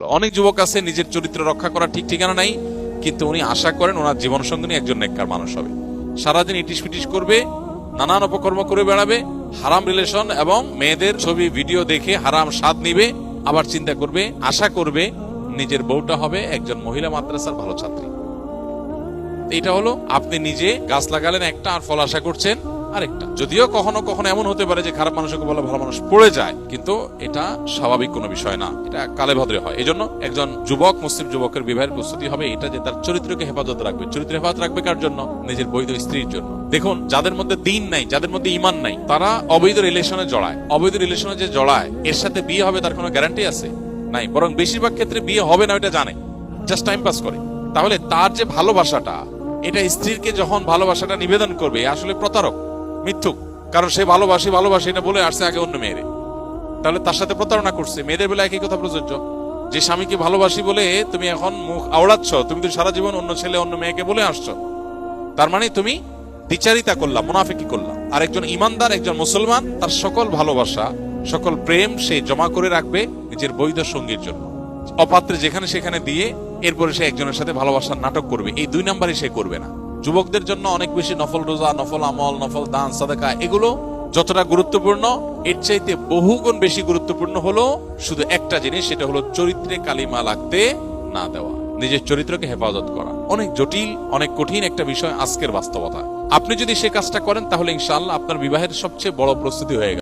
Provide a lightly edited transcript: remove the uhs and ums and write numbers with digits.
অনেক যুবক আছে নিজের চরিত্র রক্ষা করা ঠিক ঠিকানা নাই, কিন্তু উনি আশা করেন ওনার জীবন সঙ্গিনী একজন নেককার মানুষ হবে। সারাদিন ইটিস পিটিস করবে, নানান অপকর্ম করে বেড়াবে, হারাম রিলেশন এবং মেয়েদের ছবি ভিডিও দেখে হারাম স্বাদ নিবে, আবার চিন্তা করবে, আশা করবে নিজের বউটা হবে একজন মহিলা মাদ্রাসার ভালো ছাত্রী। এটা হলো আপনি নিজে গাছ লাগালেন একটা, আর ফল আশা করছেন আরেকটা। যদিও কখনো কখনো এমন হতে পারে যে খারাপ মানুষকে বলে ভালো মানুষ পড়ে যায়, কিন্তু এটা স্বাভাবিক কোনো বিষয় না, এটা কালে ভদ্রে হয়। এই জন্য একজন যুবক, মুসলিম যুবকের বিবাহের প্রস্তুতি হবে এটা যে তার চরিত্রকে হেফাজত রাখবে। চরিত্র হেফাজত রাখবে কার জন্য? নিজের বৈধ স্ত্রীর জন্য। দেখুন, যাদের মধ্যে দিন নাই, যাদের মধ্যে ইমান নাই, তারা অবৈধ রিলেশনে জড়ায়। অবৈধ রিলেশনে যে জড়ায়, এর সাথে বিয়ে হবে তার কোনো গ্যারান্টি আছে? নাই। বরং বেশিরভাগ ক্ষেত্রে বিয়ে হবে না এটা জানে, জাস্ট টাইম পাস করে। তাহলে তার যে ভালোবাসাটা, এটা স্ত্রীকে যখন ভালোবাসাটা নিবেদন করবে, আসলে প্রতারক, মিথ্যুক। কারণ সে ভালোবাসি এটা বলে আসছে আগে অন্য মেয়েরে, তাহলে তার সাথে প্রতারণা করছে। মেয়েদের বেলা একই কথা প্রযোজ্য, যে স্বামীকে ভালোবাসি বলে তুমি এখন মুখ আওড়াচ্ছ, তুমি তো সারা জীবন অন্য ছেলে অন্য মেয়েকে বলে আসছো, তার মানে তুমি দ্বিচারিতা করলাম, মুনাফিকি করলাম। আর একজন ইমানদার, একজন মুসলমান, তার সকল ভালোবাসা, সকল প্রেম সে জমা করে রাখবে নিজের বৈধ সঙ্গীর জন্য। অপাত্রে যেখানে সেখানে দিয়ে এরপরে সে একজনের সাথে ভালোবাসার নাটক করবে, এই দুই নাম্বারই সে করবে না। যুবকদের জন্য অনেক বেশি নফল রোজা, নফল আমল, নফল দান, সাদাকা, এগুলো যতটা গুরুত্বপূর্ণ, এর চাইতে বহুগুণ বেশি গুরুত্বপূর্ণ হলো শুধু একটা জিনিস, সেটা হলো চরিত্রে কালিমা লাগতে না দেওয়া, নিজের চরিত্রকে হেফাজত করা। অনেক জটিল, অনেক কঠিন একটা বিষয় আজকের বাস্তবতা। আপনি যদি সে কাজটা করেন, তাহলে ইনশাআল্লাহ আপনার বিবাহের সবচেয়ে বড় প্রস্তুতি হয়ে গেল।